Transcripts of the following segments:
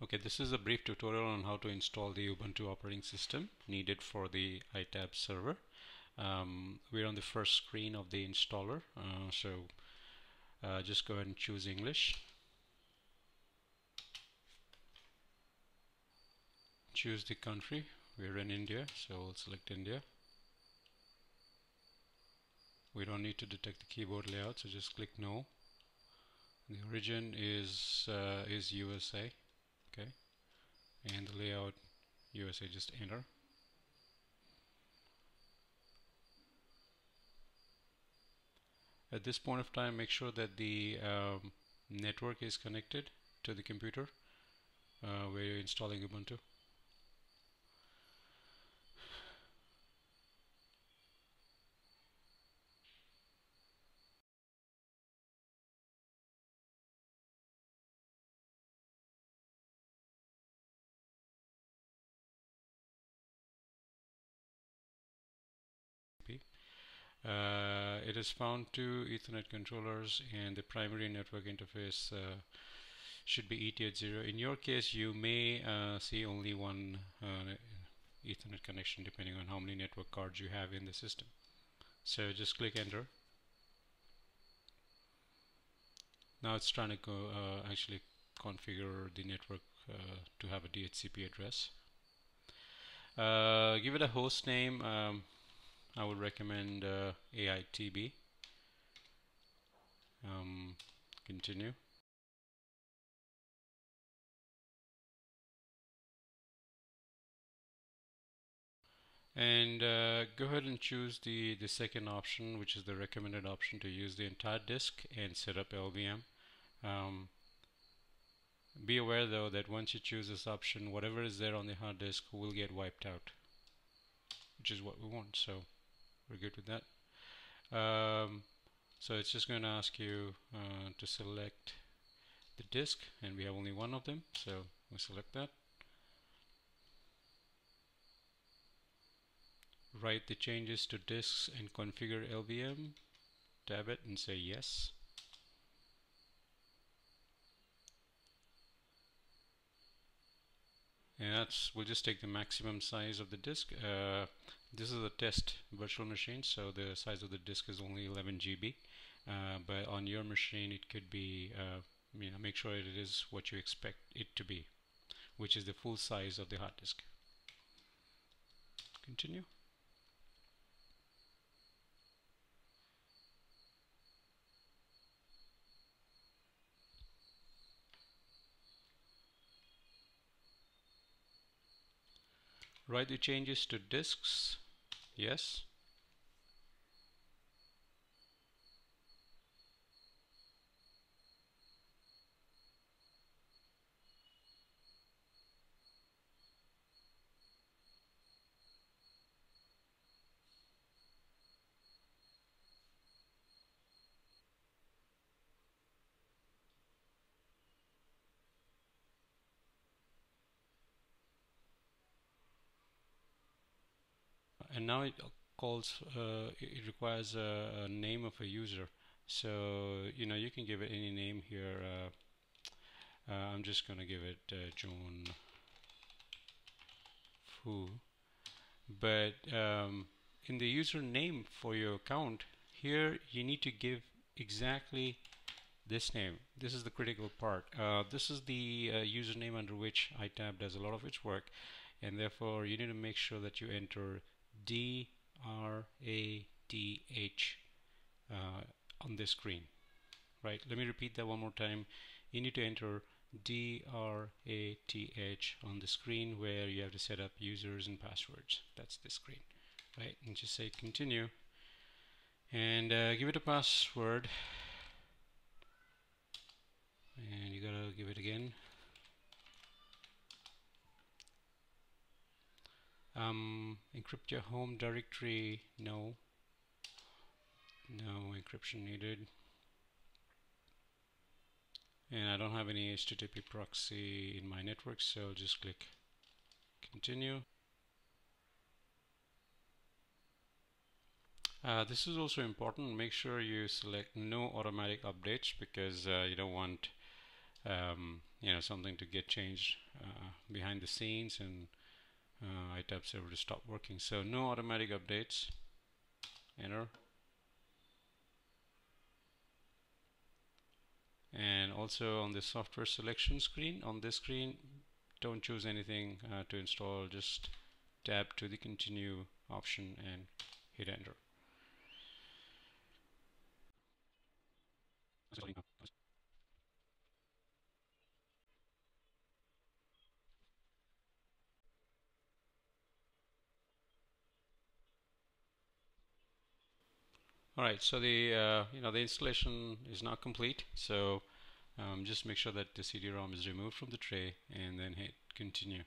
Okay, this is a brief tutorial on how to install the Ubuntu operating system needed for the AiTB server. We're on the first screen of the installer, just go ahead and choose English. Choose the country. We're in India, so we'll select India. We don't need to detect the keyboard layout, so just click No. The origin is USA, okay, and the layout USA. Just enter. At this point of time, make sure that the network is connected to the computer where you're installing Ubuntu. It is found two Ethernet controllers, and the primary network interface should be ET80. In your case, you may see only one Ethernet connection depending on how many network cards you have in the system. So just click enter. Now it's trying to actually configure the network to have a DHCP address. Give it a host name. I would recommend AiTB. Continue. And go ahead and choose the second option, which is the recommended option, to use the entire disk and set up LVM. Be aware though that once you choose this option, whatever is there on the hard disk will get wiped out, which is what we want, so we're good with that. So it's just going to ask you to select the disk, and we have only one of them, so we select that. Write the changes to disks and configure LVM, tab it and say yes. And we'll just take the maximum size of the disk. This is a test virtual machine, so the size of the disk is only 11 GB. But on your machine, it could be, make sure it is what you expect it to be, which is the full size of the hard disk. Continue. Write the changes to disks. Yes. And now it requires a name of a user. So you can give it any name here. I'm just going to give it John Fu. But in the username for your account, here you need to give exactly this name. This is the critical part. This is the username under which AiTB does a lot of its work, and therefore you need to make sure that you enter DRATH on this screen. Right? Let me repeat that one more time. You need to enter DRATH on the screen where you have to set up users and passwords. That's the screen, right? And just say continue, and give it a password, and you gotta give it again. Encrypt your home directory. No encryption needed. And I don't have any HTTP proxy in my network, so I'll just click continue. This is also important. Make sure you select no automatic updates, because you don't want something to get changed behind the scenes, and AiTB Server to stop working. So no automatic updates. Enter. And also on the software selection screen, on this screen, don't choose anything to install, just tab to the continue option and hit enter. Alright, so the installation is now complete. So just make sure that the CD-ROM is removed from the tray and then hit continue.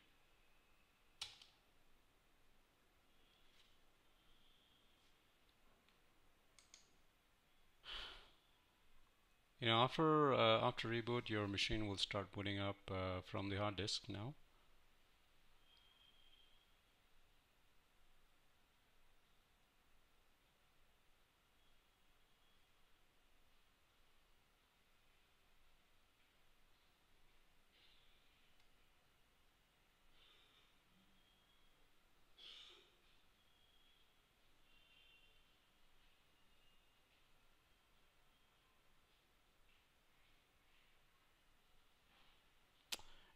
After reboot, your machine will start booting up from the hard disk now.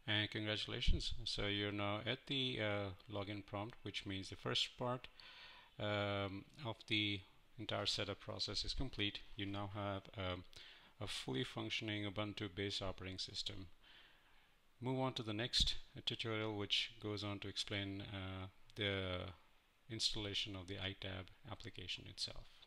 And congratulations, so you're now at the login prompt, which means the first part of the entire setup process is complete. You now have a fully functioning Ubuntu based operating system. Move on to the next tutorial, which goes on to explain the installation of the AiTB application itself.